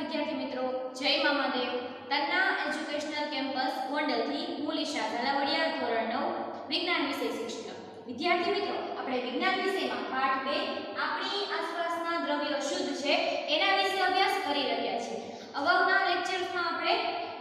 વિદ્યાર્થી મિત્રો, જય મામાદેવ. તન્ના એજ્યુકેશનલ કેમ્પસ ગોંડલથી હું લીશા ઝાલાવાડિયા, ધોરણ 9 વિજ્ઞાન વિષય શિક્ષક. વિદ્યાર્થી મિત્રો, આપણે વિજ્ઞાન વિષયમાં પાઠ 2 આપણી આસપાસના દ્રવ્યો શુદ્ધ છે એના વિશે અભ્યાસ કરી રહ્યા છીએ. અગાઉના લેક્ચર્સમાં આપણે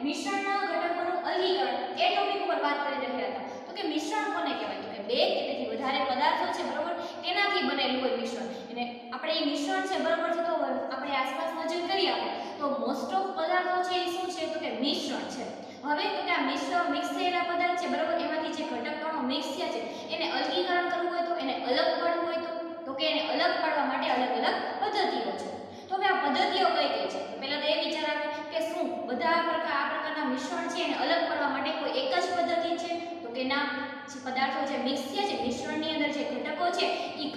મિશ્રણના ઘટકોનું અલગીકરણ એ ટોપિક ઉપર વાત કરી રહ્યા હતા. તો કે મિશ્રણ કોને કહેવાય? તો કે બે કે તેથી વધારે પદાર્થો છે, બરોબર, એનાથી બનેલું હોય મિશ્રણ. અને આપણે એ મિશ્રણ છે, બરોબર છે, તો આપણે આસપાસ નજર કરીએ તો મોસ્ટ ઓફ પદાર્થો છે એ શું છે? તો કે મિશ્રણ છે. હવે તો કે આ મિશ્ર મિક્સ થયેલા પદાર્થ છે, બરોબર, એમાંથી જે ઘટક કણો મિક્સ થયા છે એને અલગીકરણ કરવું હોય તો, એને અલગ પાડવું હોય તો કે એને અલગ પાડવા માટે અલગ અલગ પદ્ધતિઓ છે. તો હવે આ પદ્ધતિઓ કઈ કઈ છે? પહેલા તો એ વિચાર આવે કે શું બધા આ પ્રકારના મિશ્રણ છે એને અલગ પાડવા માટે કોઈ એક જ પદ્ધતિ છે? તો કે ના, જે પદાર્થો જે મિક્સ થયા છે મિશ્રણની અંદર જે ઘટકો છે એ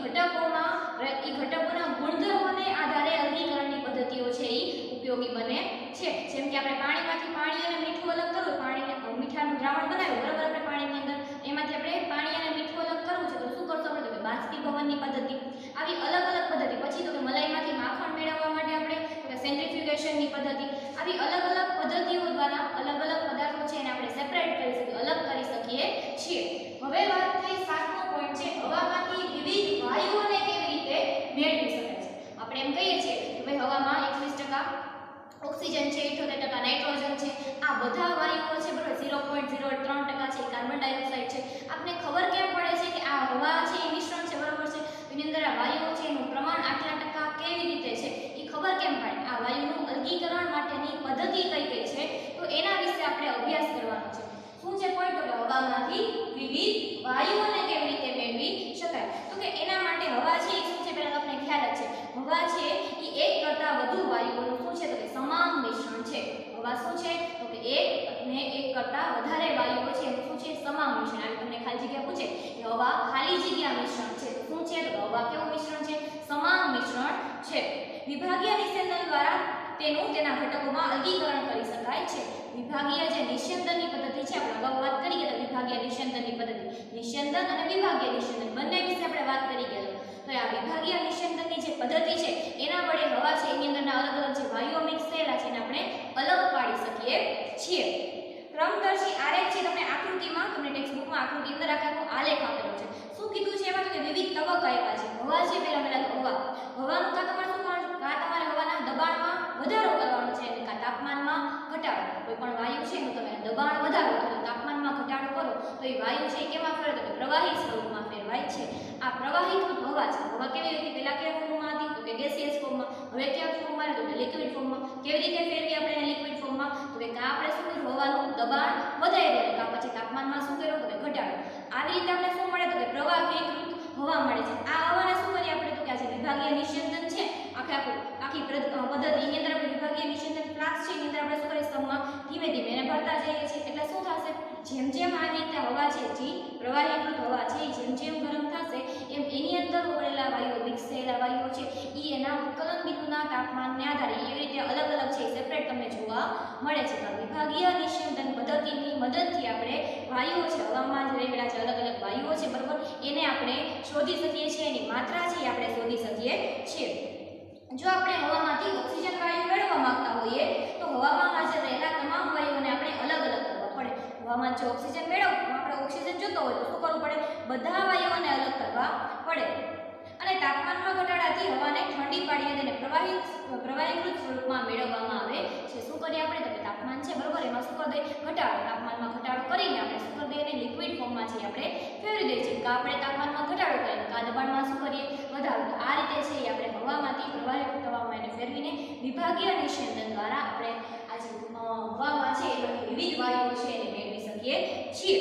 ઘટકોના ગુણધર્મોને આધારે અલગીકરણની પદ્ધતિઓ છે એ ઉપયોગી બને છે. જેમ કે આપણે પાણીમાંથી પાણી અને મીઠું અલગ કરવું, મીઠાનું દ્રાવણ બનાવ્યું, બરાબર, આપણે પાણીની અંદર એમાંથી આપણે પાણી અને મીઠું અલગ કરવું છે તો શું કરશો આપણે? તો કે બાષ્પીભવનની પદ્ધતિ. આવી અલગ અલગ પદ્ધતિ. પછી તો કે મલાઈમાંથી માખણ મેળવવા માટે આપણે તો કે સેન્ટ્રીફ્યુગેશનની પદ્ધતિ. આવી અલગ અલગ પદ્ધતિઓ દ્વારા અલગ અલગ પદાર્થો છે એને આપણે સેપરેટ કરી શકીએ, અલગ કરી શકીએ છીએ. હવે વાત થઈ 7મો પોઈન્ટ છે, હવામાંથી વિવિધ વાયુઓને કેવી રીતે મેળવી શકાય છે. આપણે એમ કહીએ છીએ કે ભાઈ હવામાં 21% ઓક્સિજન છે, 78% નાઇટ્રોજન છે, આ બધા વાયુઓ છે, બરાબર, 0.03% છે કાર્બન ડાયોક્સાઇડ છે. આપને ખબર કેમ પડે છે કે આ હવા છે એ મિશ્રણ છે, બરાબર છે, એની અંદર આ વાયુઓ છે એનું પ્રમાણ આટલા ટકા કેવી રીતે છે એ ખબર કેમ પડે? આ વાયુનું અલગીકરણ માટેની પદ્ધતિ કઈ કઈ છે તો એના વિશે આપણે અભ્યાસ કરવાનો છે. શું છે પોઈન્ટ? તો કે હવામાંથી વિવિધ વાયુઓને કેવી રીતે મેળવી શકાય? તો કે એના માટે હવા છે એ શું છે? પહેલા તમને ખ્યાલ જ છે, હવા છે એ એક કરતાં વધુ વાયુઓનું શું છે? તો કે સમાન મિશ્રણ છે. હવા શું છે? તો કે એક અને એક કરતાં વધારે વાયુઓ છે એનું શું છે? સમાન મિશ્રણ. આવી તમને ખાલી જગ્યા પૂછે કે હવા ખાલી જગ્યા મિશ્રણ છે તો શું છે? તો હવા કેવું મિશ્રણ છે? સમાન મિશ્રણ છે. વિભાગીય નિસ્યંદન દ્વારા તેના ઘટકોમાં અલગીકરણ કરી શકાય છે. વિભાગીય જે નિસ્યંદનની પદ્ધતિ છે, આપણે અગાઉ વાત કરી ગયા વિભાગીય નિસ્યંદનની પદ્ધતિ. નિસ્યંદન અને વિભાગીય નિસ્યંદન બંને વિશે આપણે વાત કરી ગયા. તો આ વિભાગીય નિસ્યંદનની જે પદ્ધતિ છે એના વડે હવા છે એની અંદરના અલગ અલગ જે વાયુઓ મિક્સ થયેલા છે એને આપણે અલગ પાડી શકીએ છીએ. ક્રમદર્શી આલેખ છે, તમને આકૃતિમાં, તમને ટેક્સ્ટ બુકમાં આકૃતિ અંદર આખો આલેખ આપેલો છે. શું કીધું છે એમાં? તો કે વિવિધ તબક્કા આપ્યા છે. હવા છે, પહેલા તો હવાનું તમારે શું કરવાનું? તમારે હવાના દબાણમાં વધારો કરવાનો છે અને તાપમાનમાં ઘટાડો. કોઈ પણ વાયુ છે તો તમે દબાણ વધારો કરો, તાપમાનમાં ઘટાડો કરો તો એ વાયુ છે કેમાં ફેરવાય? તો કે પ્રવાહી સ્વરૂપમાં ફેરવાય છે. આ પ્રવાહીકૃત હવા છે. હવા કેવી હતી? પહેલા કયા ફોર્મમાં હતી? તો કે ગેસિયસ ફોર્મમાં. હવે કયા ફોર્મમાં? તો કે લિક્વિડ ફોર્મમાં. કેવી રીતે ફેરવી આપણે એને લિક્વિડ ફોર્મમાં? તો કે આપણે શું કર્યું? હવાનું દબાણ વધાર્યું, કા પછી તાપમાનમાં શું કર્યું? તો કે ઘટાડો. આવી રીતે આપણે શું મળે? તો કે પ્રવાહીકૃત હવા મળે છે. આ હવાને શું કરીએ આપણે? તો કે આ જે વિભાગીય નિસ્યંદન છે આખી પદ્ધતિની અંદર આપણે વિભાગીય નિસ્યંદન ફ્લાસ્ક છે એની અંદર આપણે શું કરીએ? સ્તંભમાં ધીમે ધીમે એને ભરતા જઈએ છીએ. એટલે શું થશે? જેમ જેમ આવી રીતે હવા છે જે પ્રવાહીકૃત હવા છે જેમ જેમ ગરમ થશે એમ એની અંદર ઓગળેલા વાયુઓ, મિક્સ થયેલા વાયુઓ છે એ એના ઉત્કલન બિંદુના તાપમાનને આધારે એવી રીતે અલગ અલગ છે સેપરેટ તમને જોવા મળે છે. વિભાગીય નિસ્યંદન પદ્ધતિની મદદથી આપણે વાયુઓ છે, હવામાં જ રહેલા છે અલગ અલગ વાયુઓ છે, બરોબર, એને આપણે શોધી શકીએ છીએ. એની માત્રા છે એ આપણે શોધી શકીએ છીએ. જો આપણે હવામાંથી ઓક્સિજન વાયુ મેળવવા માંગતા હોઈએ તો હવામાં હાજર રહેલા તમામ વાયુઓને આપણે અલગ અલગ કરવા પડે. હવામાં જો ઓક્સિજન મેળવવા આપણે ઓક્સિજન જોતો હોય તો શું કરવું પડે? બધા વાયુઓને અલગ કરવા પડે. અને તાપમાનમાં ઘટાડાથી હવાને ઠંડી પાડીને તેને પ્રવાહીકૃત સ્વરૂપમાં મેળવવામાં આવે છે. શું કરીએ આપણે? તો કે તાપમાન છે, બરોબર, એમાં શું કરી દઈએ? ઘટાડો. તાપમાનમાં ઘટાડો કરીને આપણે શું કરી દઈએ? એને લિક્વિડ ફોર્મમાં છે આપણે ફેરવી દઈએ છીએ. કા આપણે તાપમાનમાં ઘટાડો કરીએ, કા દબાણમાં શું કરીએ? વધારો. આ રીતે છે એ આપણે હવામાંથી પ્રવાહીકૃત હવામાં એને ફેરવીને વિભાગીય નિસ્યંદન દ્વારા આપણે આ જે હવામાં છે એમાંથી વિવિધ વાયુઓ છે એને મેળવી શકીએ છીએ.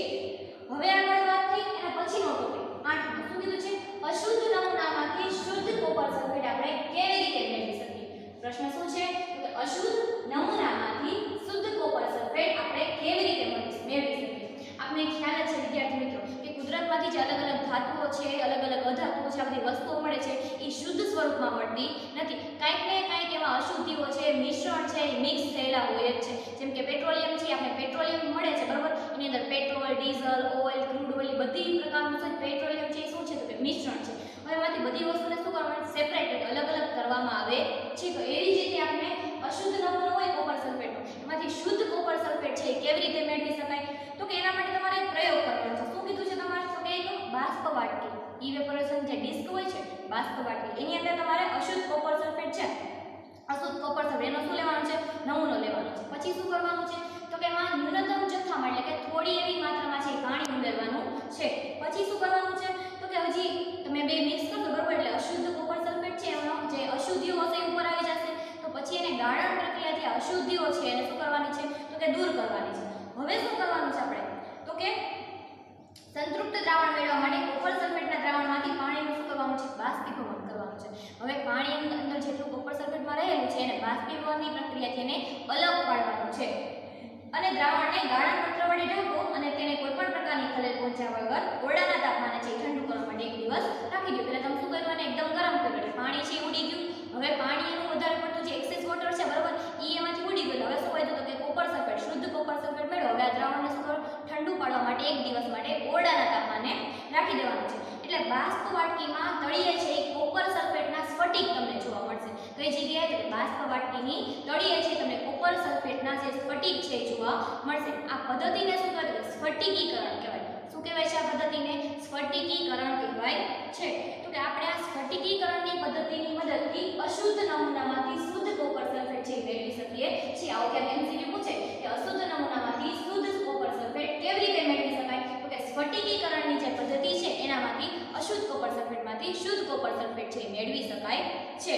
હવે આગળ વાત થઈ એના પછીનો ટોપિક 8મો. શું કીધું છે? અશુદ્ધ નમૂનામાંથી શુદ્ધ કોપર સલ્ફેટ આપણે કેવી રીતે મેળવી શકીએ? પ્રશ્ન શું છે? તો અશુદ્ધ નમૂનામાંથી શુદ્ધ કોપર સલ્ફેટ આપણે કેવી રીતે મેળવી શકીએ? આપને ખ્યાલ જ છે વિદ્યાર્થી મિત્રો કે કુદરતમાંથી જે અલગ અલગ ધાતુઓ છે, અલગ અલગ અધાતુઓ છે, આ બધી વસ્તુઓ મળે છે એ શુદ્ધ સ્વરૂપમાં મળતી નથી. કાંઈક ને કાંઈક એમાં અશુદ્ધિઓ છે, મિશ્રણ છે એ મિક્સ થયેલા હોય જ છે. જેમ કે પેટ્રોલિયમ છે, આપણે પેટ્રોલિયમ મળે છે, બરાબર, એની અંદર petrol, diesel, oil, crude oil બધી પ્રકારનું પેટ્રોલિયમ છે એ શું છે? તો કે મિશ્રણ છે. હવે એમાંથી બધી વસ્તુને શું કરવાનું? સેપરેટ, અલગ અલગ કરવામાં આવે છે. તો એવી જ રીતે આપણે અશુદ્ધ નમૂનો છે. પછી શું કરવાનું છે તો કે હજી તમે બે મિક્સ કરશો બરોબર એટલે અશુદ્ધ કોપર સલ્ફેટ છે એનો જે અશુદ્ધિઓ હશે એ ઉપર આવી જશે. તો પછી એને ગાળણ પ્રક્રિયાથી અશુદ્ધિઓ છે એને શું કરવાની છે તો કે દૂર કરવાની છે. હવે શું કરવાનું છે આપણે તો કે સંતૃપ્ત દ્રાવણ મેળવવા માટે કોપર સલ્ફેટના દ્રાવણમાંથી પાણીનું શું કરવાનું છે બાષ્પીભવન કરવાનું છે. હવે પાણીની અંદર જેટલું કોપર સલ્ફેટમાં રહેલું છે એને બાષ્પીભવનની પ્રક્રિયાથી એને અલગ પાડવાનું છે અને દ્રાવણને ગાળણ પત્ર વડે ઢાંકો અને તેને કોઈ પણ પ્રકારની ખલેલ પહોંચાડ્યા વગર ઓરડાના તાપમાને છે ઠંડુ કરવા માટે એક દિવસ રાખી દો. પહેલા તમે શું કર્યું અને એકદમ ગરમ કર્યું એટલે પાણી છે ઉડી ગયું. હવે પાણી એનું વધારે પડતું જે એક્સેસ વોટર છે બરોબર ઈ એમાંથી ઉડી ગયું. હવે શું હોય તો કે કોપર સલ્ફેટ શુદ્ધ કોપર સલ્ફેટ મેળવો. હવે આ દ્રાવણને શું કરો ઠંડુ પાડવા માટે એક દિવસ માટે ઓરડાના તાપમાને રાખી દેવાનું છે. એટલે બાષ્પ વાટકીમાં તળિયે છે કોપર સલ્ફેટના સ્ફટિક તમને જોવા મળશે. કઈ જગ્યાએ તો બાષ્પ વાટકીની તળિયે છે તમને કોપર સલ્ફેટના જે સ્ફટિક છે જોવા મળશે. આ પદ્ધતિને શું કહેવાય સ્ફટિકીકરણ કહેવાય. શું કહેવાય છે આ પદ્ધતિને સ્ફટિકીકરણ કહેવાય છે. તો કે આપણે આ સ્ફટિકીકરણની પદ્ધતિની મદદથી અશુદ્ધ નમૂનામાંથી શુદ્ધ કોપર સલ્ફેટ છે મેળવી શકીએ છીએ. આવો કે એમસીક્યુ પૂછે કે અશુદ્ધ નમૂનામાંથી શુદ્ધ કોપર સલ્ફેટ કેવી રીતે મેળવી શકાય તો કે સ્ફટિકીકરણની જે પદ્ધતિ છે એનામાંથી અશુદ્ધ કોપર સલ્ફેટમાંથી શુદ્ધ કોપર સલ્ફેટ છે મેળવી શકાય છે.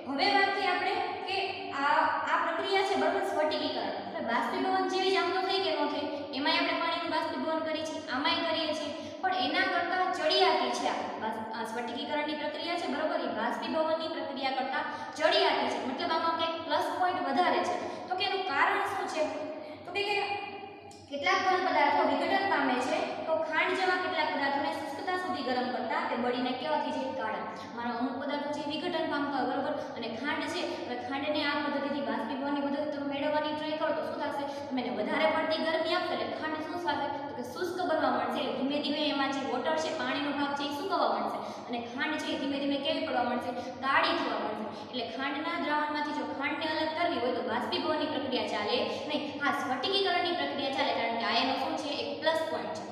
હવે વાત થઈ આપણે કે આ પ્રક્રિયા છે બરાબર સ્ફટિકીકરણ એટલે બાષ્પીભવન જેવી જ આમ તો થઈ કે ન થઈ એમાંય આપણે પાણીનું બાષ્પીભવન કરીએ છીએ આમાંય કરીએ છીએ પણ એના કરતાં ચડિયાતી છે આ સ્ફટિકીકરણની પ્રક્રિયા છે બરાબર એ બાષ્પીભવનની પ્રક્રિયા કરતાં ચડિયાતી છે. મતલબ આમાં કંઈક પ્લસ પોઈન્ટ વધારે છે. તો કે એનું કારણ શું છે તો કે કેટલાક ઘન પદાર્થો વિઘટન પામે છે તો ખાંડ જેવા કેટલાક પદાર્થોને શુષ્કતા સુધી ગરમ કરતા તે બળીને કેવા થઈ જાય કાળા. માનો અમુક પદાર્થો છે વિઘટન પામતા હોય બરોબર અને ખાંડ છે હવે ખાંડને આ પદ્ધતિથી બાષ્પીભવનની પદ્ધતિ તમે મેળવવાની ટ્રાય કરો તો શું થશે તમે એને વધારે પડતી ગરમી આપશો એટલે ખાંડ શું થશે તો કે શુષ્ક બનવા માંડશે. એટલે ધીમે ધીમે એમાં જે વોટર છે પાણીનો ભાગ છે એ સૂકવવા માંડશે અને ખાંડ છે એ ધીમે ધીમે કેવી પડવા માંડશે કાળી થવા માંડશે. એટલે ખાંડના દ્રાવણમાંથી જો ખાંડને અલગ કરવી હોય તો બાષ્પીભવનની પ્રક્રિયા ચાલે નહીં. હા સ્ફટિકીકરણની પ્રક્રિયા ચાલે કારણ કે આ એનો શું છે એક પ્લસ પોઈન્ટ છે.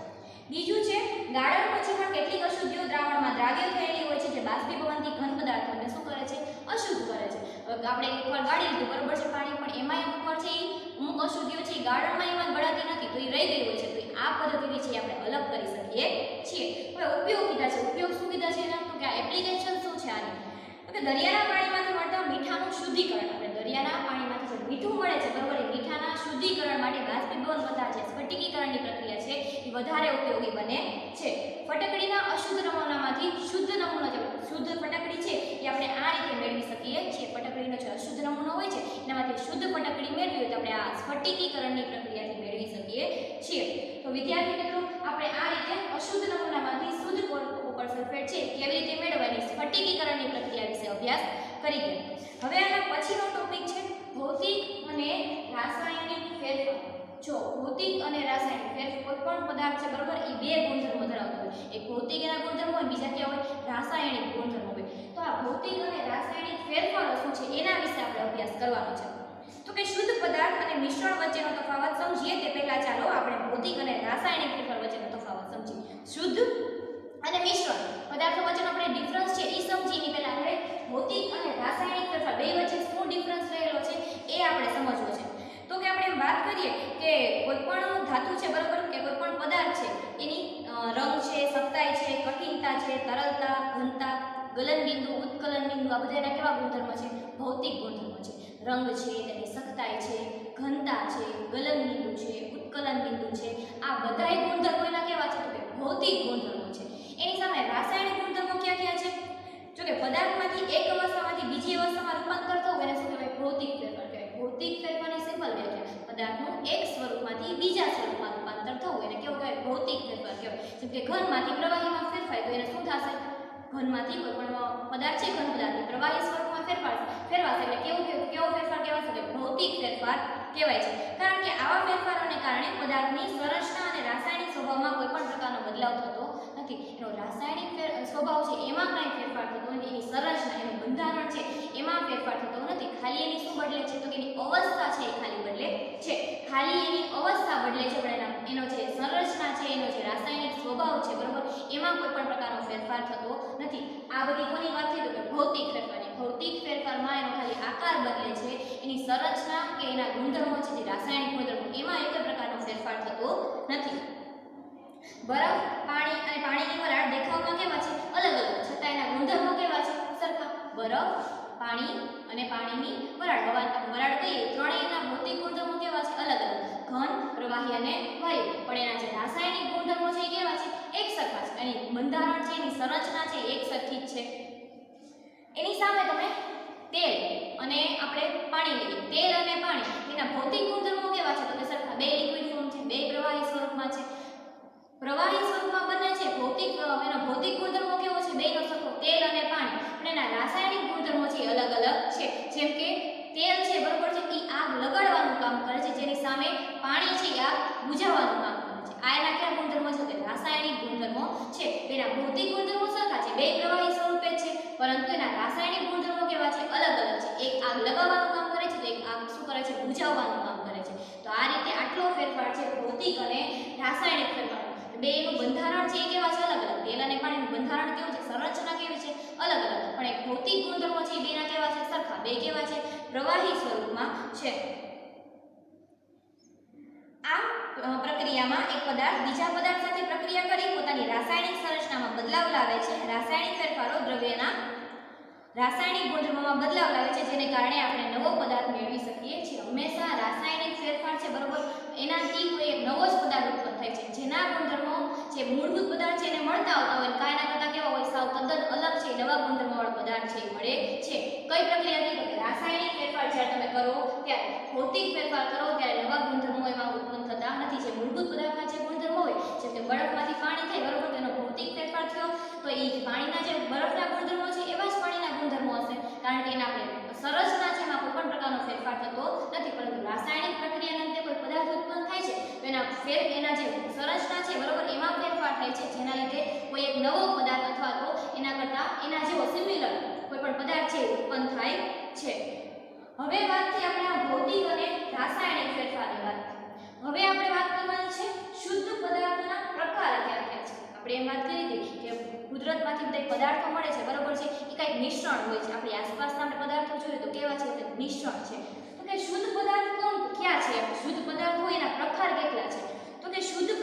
બીજું છે ગાળણ પછી પણ કેટલીક અશુદ્ધિઓ દ્રાવણમાં દ્રાવ્ય થયેલી હોય છે જે બાષ્પીભવનથી ઘન પદાર્થોને શું કરે છે અશુદ્ધ કરે છે. હવે આપણે એકવાર ગાળી લીધું બરોબર છે પાણી પણ એમાંય અમુક છે અમુક અશુદ્ધિઓ છે ગાળણમાં એમાં ગળાતી નથી તો એ રહી ગઈ હોય છે તો આ પદ્ધતિથી છે આપણે અલગ કરી શકીએ છીએ. હવે ઉપયોગ કીધા છે ઉપયોગ શું કીધા છે એના તો કે આ એપ્લિકેશન શું છે આની તો કે દરિયાના પાણીમાંથી મળતા મીઠાનું શુદ્ધિકરણ આપણે દરિયાના પાણીમાંથી જે મીઠું મળે છે બરોબર એ મીઠાના શુદ્ધિકરણ માટે બાષ્પીભવન કરતા જે સ્ફટિકીકરણની પ્રક્રિયા છે એ વધારે ઉપયોગી બને છે. ફટકડીના અશુદ્ધ નમૂનામાંથી શુદ્ધ નમૂનો જે શુદ્ધ ફટકડી છે એ આપણે આ રીતે મેળવી શકીએ છીએ. ફટકડીનો જે અશુદ્ધ નમૂનો હોય છે એનામાંથી શુદ્ધ ફટકડી મેળવી હોય તો આપણે આ સ્ફટિકીકરણની પ્રક્રિયાથી મેળવી શકીએ છીએ. તો વિદ્યાર્થી મિત્રો આપણે આ રીતે અશુદ્ધ નમૂનામાંથી શુદ્ધ કોપર સલ્ફેટ છે કેવી રીતે મેળવવાની સ્ફટિકીકરણની પ્રક્રિયા વિશે અભ્યાસ કરી ગયા. હવે આના પછીનો ટોપિક છે ભૌતિક અને રાસાયણિક ફેરફાર. જો ભૌતિક અને રાસાયણિક ફેરફાર કોઈ પણ પદાર્થ છે બરોબર એ બે ગુણધર્મો ધરાવતો હોય. એક ભૌતિક એના ગુણધર્મો હોય બીજા કેવા હોય રાસાયણિક ગુણધર્મો હોય. તો આ ભૌતિક અને રાસાયણિક ફેરફારો શું છે એના વિશે આપણે અભ્યાસ કરવાનો છે. તો કે શુદ્ધ પદાર્થ અને મિશ્રણ વચ્ચેનો તફાવત સમજીએ તે પહેલા ચાલો આપણે ભૌતિક અને રાસાયણિક ફેરફાર વચ્ચેનો તફાવત સમજીએ. શુદ્ધ અને મિશ્રણ પદાર્થો વચ્ચેનો આપણે ડિફરન્સ છે એ સમજીને પહેલા આપણે ભૌતિક અને રાસાયણિક ફેરફાર બે વચ્ચે શું ડિફરન્સ રહેલો છે એ આપણે સમજવો છે. તો કે આપણે વાત કરીએ કે કોઈ પણ ધાતુ છે બરાબર કે કોઈ પણ પદાર્થ છે એની રંગ છે સખ્તાઈ છે કઠિનતા છે તરલતા ઘનતા ગલનબિંદુ ઉત્કલન બિંદુ આ બધા એના કેવા ગુણધર્મો છે ભૌતિક ગુણધર્મો છે. રંગ છે તેની સખ્તાઈ છે ઘનતા છે ગલનબિંદુ છે ઉત્કલન બિંદુ છે આ બધાય ગુણધર્મો એના કેવા છે તો કે ભૌતિક ગુણધર્મો છે. એની સામે રાસાયણિક ગુણધર્મો ક્યાં ક્યાં છે જો કે પદાર્થમાંથી એક અવસ્થામાંથી બીજી અવસ્થામાં રૂપાંતર થવું એને શું કહેવાય ભૌતિક ફેરફાર કહેવાય. ભૌતિક ફેરફારની સિમ્પલ વ્યાખ્યા પદાર્થનું એક સ્વરૂપમાંથી બીજા સ્વરૂપમાં રૂપાંતર થવું એને કેવું કહેવાય ભૌતિક ફેરફાર કહેવાય. જેમ કે ઘનમાંથી પ્રવાહીમાં ફેરફાર તો એને શું થશે ઘનમાંથી કોઈ પણ પદાર્થ છે ઘન પદાર્થની પ્રવાહી સ્વરૂપમાં ફેરવાશે એટલે કેવો ફેરફાર કહેવાશે કે ભૌતિક ફેરફાર કહેવાય છે. કારણ કે આવા ફેરફારોને કારણે પદાર્થની સંરચના અને રાસાયણિક સ્વભાવમાં કોઈ પણ પ્રકારનો બદલાવ થતો નથી. એનો રાસાયણિક સ્વભાવ છે એમાં કાંઈ ફેરફાર થતો નથી. એની સંરચના એનું બંધારણ છે એમાં ફેરફાર થતો નથી. ખાલી એની શું બદલે છે તો કે એની અવસ્થા છે એ ખાલી બદલે છે. ખાલી એની અવસ્થા બદલે છે પણ એનો જે સંરચના છે એનો જે રાસાયણિક સ્વભાવ છે બરોબર એમાં કોઈ પણ પ્રકારનો ફેરફાર થતો નથી. આ બધી કોની વાત થઈ તો કે ભૌતિક ફેરફારની. ભૌતિક ફેરફારમાં એનો ખાલી આકાર બદલે છે એની સંરચના કે એના ગુણધર્મો છે જે રાસાયણિક ગુણધર્મો એમાં એક પ્રકારનો ફેરફાર થતો નથી. બરફ, પાણી અને પાણીની વરાળ દેખાવમાં કેવા છે? અલગ અલગ, છતાં એના ગુણધર્મો કેવા છે? સરખા. બરફ, પાણી અને પાણીની વરાળ, વરાળ કહીએ, ત્રણેયના ભૌતિક ગુણધર્મો કેવા છે? અલગ અલગ, ઘન, પ્રવાહી અને વાયુ. પણ એના જે રાસાયણિક ગુણધર્મો છે એ કેવા છે? એક સરખા છે. એની બંધારણ છે, એની સંરચના છે એક સરખી જ છે. એની સામે તમે તેલ અને આપણે પાણી લઈએ. તેલ અને પાણી એના ભૌતિક ગુણધર્મો કેવા છે? તો કે સરખા. બે લિક્વિડ ફોર્મ છે, બે પ્રવાહી સ્વરૂપમાં છે. પ્રવાહી સ્વરૂપમાં બને છે. એનો ભૌતિક ગુણધર્મો કેવો છે? બેનો સરખો, તેલ અને પાણી. પણ એના રાસાયણિક ગુણધર્મો છે અલગ અલગ છે. જેમ કે તેલ છે, બરોબર છે, એ આગ લગાડવાનું કામ કરે છે, જેની સામે પાણી છે આગ બુઝાવવાનું કામ કરે છે. આ એના કયા ગુણધર્મો છે? કે રાસાયણિક ગુણધર્મો છે. એના ભૌતિક ગુણધર્મો સરખા છે, બે પ્રવાહી સ્વરૂપે છે, પરંતુ એના રાસાયણિક ગુણધર્મો કેવા છે? અલગ અલગ છે. એક આગ લગાવવાનું કામ કરે છે, તો એક આગ શું કરે છે? બુઝાવવાનું કામ કરે છે. તો આ રીતે આટલો ફેરફાર છે ભૌતિક અને રાસાયણિક ફેરફાર. બેનું બંધારણ છે એ કેવા છે? અલગ અલગ. તેલ અને પાણીનું બંધારણ કેવું છે? સંરચના કેવી છે? અલગ અલગ. પણ એક ભૌતિક ગુણધર્મો છે એ બેના કેવા છે? સરખા. બે કેવા છે? પ્રવાહી સ્વરૂપમાં છે. આ પ્રક્રિયામાં એક પદાર્થ બીજા પદાર્થ સાથે પ્રક્રિયા કરી પોતાની રાસાયણિક સંરચનામાં બદલાવ લાવે છે. રાસાયણિક ફેરફારો દ્રવ્યના રાસાયણિક ગુણધર્મોમાં બદલાવ લાવે છે, જેને કારણે આપણે નવો પદાર્થ મેળવી શકીએ છીએ. હંમેશા રાસાયણિક ફેરફાર છે, બરોબર, એનાથી કોઈ એક નવો જ પદાર્થ ઉત્પન્ન થાય છે, જેના ગુણધર્મો જે મૂળભૂત પદાર્થ છે એને મળતા આવતા હોય, કાયના કરતા કેવા હોય? સાવ તદ્દન અલગ છે, નવા ગુણધર્મોવાળો પદાર્થ છે એ મળે છે. કઈ પ્રક્રિયાથી? તો કે રાસાયણિક ફેરફાર જ્યારે તમે કરો ત્યારે. ભૌતિક ફેરફાર કરો ત્યારે નવા ગુણધર્મો એમાં ઉત્પન્ન થતા નથી. જે મૂળભૂત પદાર્થના જે ગુણધર્મો હોય, જેમ કે બરફમાંથી પાણી થાય, બરોબર, તેનો ભૌતિક ફેરફાર થયો, તો એ પાણીના જે બરફના ગુણધર્મો છે એવા જ પાણીના ગુણધર્મો હશે, કારણ કે એના આપણે સંરચના છે એમાં કોઈ પણ પ્રકારનો ફેરફાર થતો નથી. પરંતુ રાસાયણિક પ્રક્રિયાના અંતે કોઈ પદાર્થ ઉત્પન્ન થાય છે તો એના જે સંરચના છે, બરોબર, એમાં ફેરફાર થાય છે, જેના લીધે કોઈ એક નવો પદાર્થ અથવા તો એના કરતા એના જેવો સિમિલર કોઈ પણ પદાર્થ છે ઉત્પન્ન થાય છે. હવે વાત થઈ આપણે આ ભૌતિક અને રાસાયણિક ફેરફારની વાત. હવે આપણે વાત કરવાની છે શુદ્ધ પદાર્થના પ્રકાર કયા કયા છે. આપણે એમ વાત કરી હતી કે કુદરતમાંથી બધા પદાર્થો મળે છે, બરોબર છે, એ કંઈક મિશ્રણ હોય છે. આપણી આસપાસના આપણે પદાર્થો જોઈએ તો કેવા છે? તો મિશ્રણ છે. તો કે શુદ્ધ પદાર્થ ક્યાં છે? શુદ્ધ પદાર્થ હોય એના પ્રકાર કેટલા છે? તો કે શુદ્ધ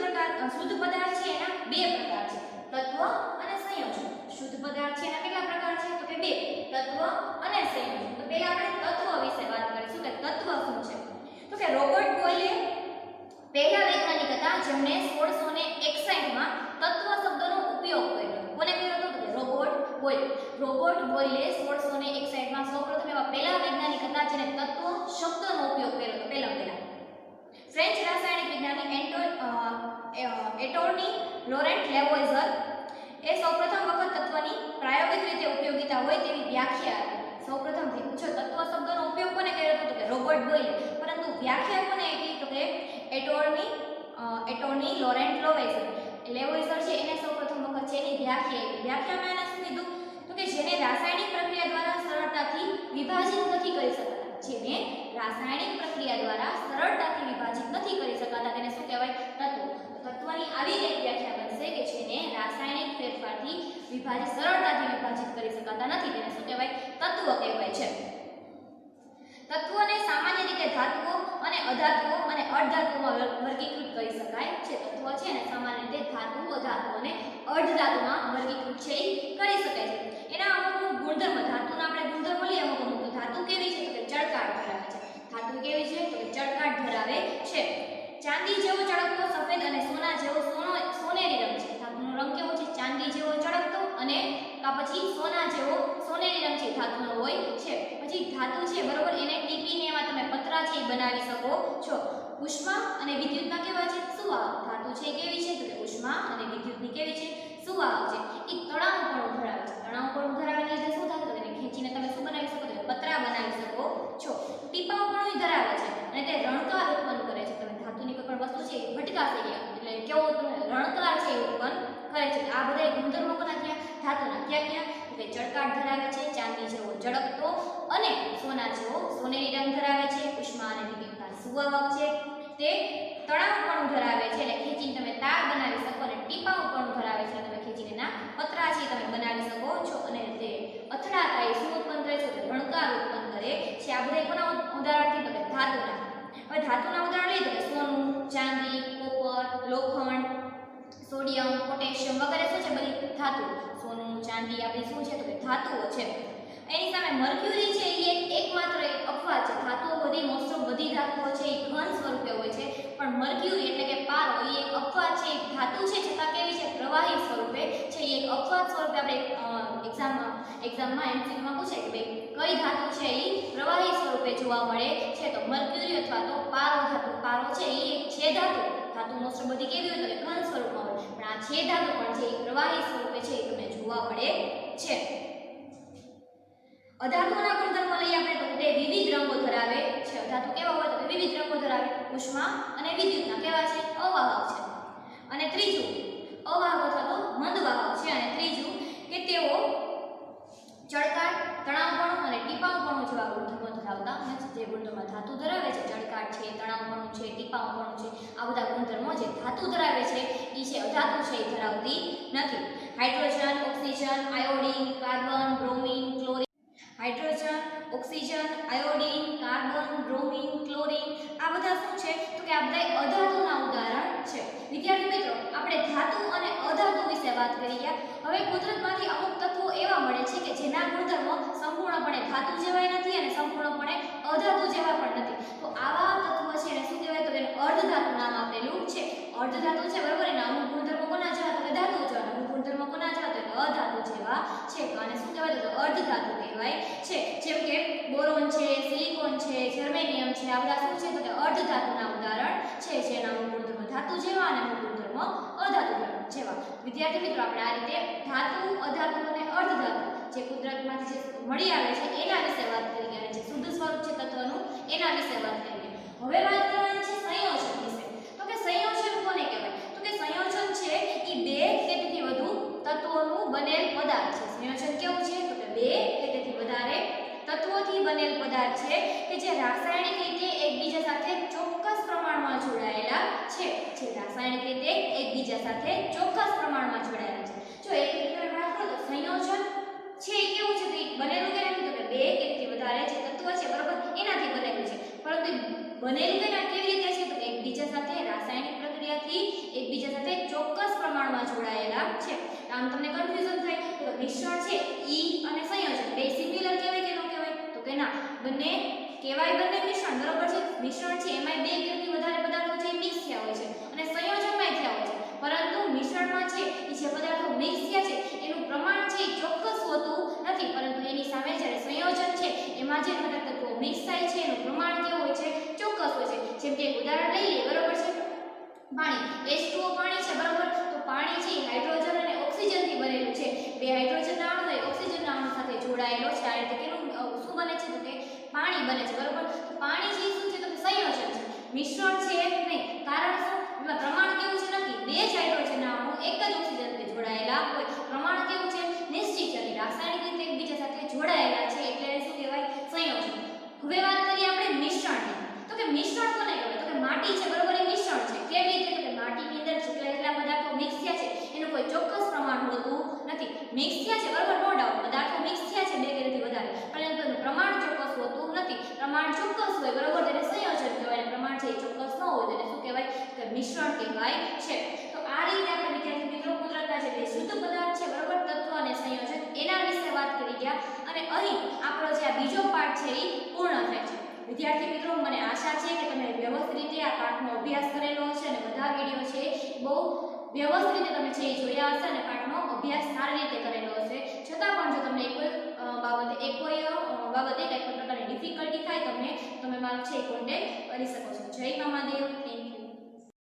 પદાર્થ છે એના બે પ્રકાર છે, તત્વ અને સંયોજન. શુદ્ધ પદાર્થ છે એના કેટલા પ્રકાર છે? તો કે બે, તત્વ અને સંયોજન. તો પહેલા આપણે તત્વ વિશે વાત કરીશું કે તત્વ શું છે. તો કે રોબર્ટ બોયલે પહેલા વૈજ્ઞાનિક હતા જેમણે 1661 માં તત્વ શબ્દનો ઉપયોગ કર્યો. કોને કર્યો હતો? તો રોબર્ટ બોyle. રોબર્ટ બોયલે 1661 માં સૌપ્રથમ એવા પહેલા વૈજ્ઞાનિક હતા જેને તત્વ શબ્દનો ઉપયોગ કર્યો હતો. પહેલા ફ્રેન્ચ રાસાયણિક વિજ્ઞાની એટોર્ની લોરેન્ટ લેવોઇઝર એ સૌપ્રથમ વખત તત્વની પ્રાયોગિક રીતે ઉપયોગિતા હોય તેવી વ્યાખ્યા આપી. સૌપ્રથમ જો તત્વ શબ્દનો ઉપયોગ કોને કર્યો હતો? તો કે રોબર્ટ બોyle. પરંતુ વ્યાખ્યા કોને આપી? તો કે એટોર્ની લોરેન્ટ લેવોઇઝર છે એને સૌપ્રથમ વખત છે એની વ્યાખ્યા આપી. વ્યાખ્યામાં એને શું કીધું? તો કે જેને રાસાયણિક પ્રક્રિયા દ્વારા સરળતાથી વિભાજિત નથી કરી શકાતા. જેને રાસાયણિક પ્રક્રિયા દ્વારા સરળતાથી વિભાજિત નથી કરી શકાતા તેને શું કહેવાય? તત્વો. તત્વની આવી એક વ્યાખ્યા બનશે કે જેને રાસાયણિક ફેરફારથી સરળતાથી વિભાજિત કરી શકાતા નથી તેને શું કહેવાય? તત્વ કહેવાય છે. તત્વોને સામાન્ય રીતે ધાતુઓ અને અધાતુઓ અને અર્ધધાતુઓમાં વર્ગીકૃત કરી શકાય છે. તત્વ છે ને સામાન્ય રીતે ધાતુઓ, અધાતુ અને અર્ધધાતુમાં વર્ગીકૃત છે કરી શકાય છે. એના અમુક ગુણધર્મ, ધાતુના આપણે ગુણધર્મો લઈએ અમુક. ધાતુ કેવી છે? તો કે ચળકાટ ધરાવે છે. ધાતુ કેવી છે? તો કે ચળકાટ ધરાવે છે. ચાંદી જેવો ચળકતો સફેદ અને સોના જેવો સોનેરી રંગ છે. ધાતુનો રંગ કેવો છે? ચાંદી જેવો ચળકતો અને પછી સોના જેવો સોનેરી રંગ છે ધાતુનો હોય છે. પછી ધાતુ છે, બરોબર, એને ટીપીને એમાં તમે પતરા છે એ બનાવી શકો છો. ઉષ્મા અને વિદ્યુતના કેવા છે? સુવાહક. ધાતુ છે કેવી છે? તો કે ઉષ્મા અને વિદ્યુતની કેવી છે? સુવાહક છે. એ તણાવપણું ધરાવે છે. તણાવપણું ધરાવવાને લીધે શું થાય? તો તેને ખેંચીને તમે શું બનાવી શકો? તો પતરા બનાવી શકો છો. ટીપાઉપણું ધરાવે છે અને તે રણકાર ઉત્પન્ન કરે છે. તમે ધાતુની કોઈ પણ વસ્તુ છે એ ભટકાશે એટલે કેવો રણકાર છે એ ઉત્પન્ન કરે છે. આ બધા ગુણધર્મો કોના થયા? ધાતુના. ક્યાં? તો કે ચળકાટ ધરાવે છે, ચાંદી જેવો ચળકતો અને સોના જેવો સોનેરી રંગ ધરાવે છે, ઉષ્મા અને વિદ્યુતના સુવાહક છે, તે તણાવપણું ધરાવે છે એટલે ખેંચીને તમે તાર બનાવી શકો, અને ટીપાઉપણું ધરાવે છે તમે ખેંચીને એના પતરા છે તમે બનાવી શકો છો, અને તે અથડાતા શું ઉત્પન્ન કરે છે? તો રણકાર ઉત્પન્ન કરે છે. આ બધા કોના ઉદાહરણથી? તો કે ધાતુના. હવે ધાતુના ઉદાહરણ લઈએ તો કે સોનું, ચાંદી, કોપર, લોખંડ, સોડિયમ પોટેશિયમ વગેરે શું છે બધી ધાતુ સોનું ચાંદી આ બધી શું છે તો કે ધાતુઓ છે એની સામે મર્ક્યુરી છે એ એકમાત્ર એક અપવાદ છે ધાતુઓ બધી મોસ્ટ ઓફ બધી ધાતુઓ છે એ ઘન સ્વરૂપે હોય છે પણ મર્ક્યુરી એટલે કે પારો એ એક અપવાદ છે એક ધાતુ છે છતાં કેવી છે પ્રવાહી સ્વરૂપે છે એ એક અપવાદ સ્વરૂપે આપણે એક્ઝામમાં એમસીક્યુમાં પૂછે કે ભાઈ કઈ ધાતુ છે એ પ્રવાહી સ્વરૂપે જોવા મળે છે તો મર્ક્યુરી અથવા તો પારો છે એ એક છે ધાતુ મોસ્ટ બધી કેવી હોય તો કે ઘન સ્વરૂપમાં હોય પણ આ છે ધાતુ પણ છે એ પ્રવાહી સ્વરૂપે છે એ તમને જોવા મળે છે અધાતુના ગુણધર્મો લઈએ આપણે તો તે વિવિધ રંગો ધરાવે છે ધાતુ કેવા હોય તો વિવિધ રંગો ધરાવે ઉષ્મા અને વિદ્યુતના કેવા છે અવાહક છે અને ત્રીજું અવાહક અથવા તો મંદવાહક છે અને ત્રીજું કે તેઓ ચળકાટ તણાવપણું અને ટીપાવપણું જેવા ગુણધર્મો ધરાવતા નથી જે ગુણધર્મો ધાતુ ધરાવે છે ચળકાટ છે તણાવપણું છે ટીપાવપણું છે આ બધા ગુણધર્મો જે ધાતુ ધરાવે છે એ છે અધાતુ છે એ ધરાવતી નથી hydrogen oxygen iodine carbon bromine chlorine hydrogen oxygen iodine carbon bromine chlorine આ બધા શું છે તો કે આ બધા અધાતુના ઉદાહરણ છે વિદ્યાર્થી મિત્રો આપણે ધાતુ અને અધાતુ વિશે વાત કરી ગયા હવે કુદરતમાંથી અમુક તત્વો એવા મળે છે કે જેના ગુણધર્મો સંપૂર્ણપણે ધાતુ જેવા નથી અને સંપૂર્ણપણે અધાતુ જેવા પણ નથી તો આવા તત્વો છે એને શું કહેવાય તો એને અર્ધધાતુ નામ આપેલું છે અર્ધધાતુ છે બરોબર એના અમુક ગુણધર્મો કોના જેવા તો કે ધાતુ જેવા અમુક ગુણધર્મો કોના જેવા તો અધાતુ જેવા છે અને શું કહેવાય તો અર્ધધાતુ કહેવાય છે જેમ કે બોરોન છે સિલિકોન છે જર્મેનિયમ છે આ બધા શું છે તો કે અર્ધધાતુના ઉદાહરણ છે જેના અમુક ગુણધર્મો ધાતુ જેવા અને અમુક ગુણધર્મો અધાતુ જેવા વિદ્યાર્થી મિત્રો આપણે આ રીતે ધાતુ અધાતુ અને અર્ધધાતુ જે કુદરતમાંથી જે મળી આવે છે એના વિશે વાત કરી ગયા છે શુદ્ધ સ્વરૂપ છે તત્વનું એના વિશે વાત કરી હવે વાત કરવાની છે સંયોજન વિશે તો કે સંયોજન કોને કહેવાય તો કે સંયોજન છે એ બે કે તેથી વધુ તત્વોનું બનેલ પદાર્થ છે સંયોજન કેવું છે તો કે બે કે તેથી વધારે તત્વોથી બનેલ પદાર્થ છે કે જે રાસાયણિક રીતે એકબીજા સાથે ચોક્કસ પ્રમાણમાં જોડાયેલા છે જે રાસાયણિક રીતે એકબીજા સાથે ચોક્કસ પ્રમાણમાં જોડાયેલા છે જો એક રીતે વાત કરો તો સંયોજન છે એ કેવું છે તો બનેલું કે નથી તો કે બે કે તેથી વધારે જે તત્વ છે બરોબર એનાથી બનેલું છે પરંતુ બનેલું કેવી રીતે છે તો એકબીજા સાથે રાસાયણિક પ્રક્રિયાથી એકબીજા સાથે ચોક્કસ પ્રમાણમાં જોડાયેલા છે આમ તમને કન્ફ્યુઝન થાય તો મિશ્રણ છે ઈ અને સંયોજન બે સિમિલર કહેવાય કે ન કહેવાય તો કે ના બંને કહેવાય બંને મિશ્રણ બરોબર છે મિશ્રણ છે એમાં બે કરતી વધારે પદાર્થો છે મિક્સ થયા હોય છે અને સંયોજનમાં થયા હોય છે પરંતુ મિશ્રણમાં છે એ જે પદાર્થો મિક્સ થયા છે એનું પ્રમાણ છે એ ચોક્કસ હોતું નથી પરંતુ એની સામે જ્યારે સંયોજન છે એમાં જે ઘટક તત્વો મિક્સ થાય છે એનું પ્રમાણ કેવું હોય છે ચોક્કસ હોય છે જેમ કે એક ઉદાહરણ લઈ લઈએ બરોબર છે પાણી H2O પાણી છે બરોબર તો પાણી છે હાઇડ્રોજન અને ઓક્સિજનથી બનેલું છે બે હાઇડ્રોજનના અણુ હોય ઓક્સિજનના અણુ સાથે જોડાયેલો છે આ રીતે કેનું શું બને છે તો કે પાણી બને છે બરોબર તો પાણી છે શું છે તો કે સંયોજન છે મિશ્રણ છે નહીં કારણ શું એમાં પ્રમાણ કેવું છે નથી બે જ હાઇડ્રોજનના અણુ એક જ ઓક્સિજનથી જોડાયેલા હોય પ્રમાણ કેવું છે નિશ્ચિત છે રાસાયણિક રીતે એકબીજા સાથે જોડાયેલા છે એટલે શું કહેવાય સંયોજન હવે વાત કરીએ આપણે મિશ્રણની તો કે મિશ્રણ કોને કહેવાય તો કે માટી છે બરોબર એ મિશ્રણ છે કેવી રીતે તો કે માટીની અંદર જેટલા પદાર્થો મિક્સ થયા છે એનું કોઈ ચોક્કસ પ્રમાણ હોતું નથી મિક્સ થયા છે બરોબર નો ડાઉટ પદાર્થો મિક્સ થયા છે બે કરતી વધારે પરંતુ એનું પ્રમાણ ચોક્કસ હોતું નથી પ્રમાણ ચોક્કસ હોય બરોબર તેને સંયોજન કહેવાય પ્રમાણ છે એ ચોક્કસ ન હોય તેને શું કહેવાય કે મિશ્રણ કહેવાય છે તો આ રીતે આપણે વિદ્યાર્થી મિત્રો કુદરતના જે બે શુદ્ધ પદાર્થ છે બરોબર તત્વ અને સંયોજન એના વિશે વાત કરી ગયા અને અહીં આપણો જે આ બીજો પાઠ છે એ પૂર્ણ થાય છે વિદ્યાર્થી મિત્રો મને આશા છે કે તમે વ્યવસ્થિત રીતે આ પાઠનો અભ્યાસ કરેલો હશે અને બધા વિડીયો છે બહુ વ્યવસ્થિત રીતે તમે છે એ જોયા હશે અને પાઠનો અભ્યાસ સારી રીતે કરેલો હશે છતાં પણ જો તમને કોઈ બાબતે કંઈ પણ પ્રકારની ડિફિકલ્ટી થાય તમે મારો છે કોન્ટેક્ટ કરી શકો છો જય મહાદેવ થેન્ક યુ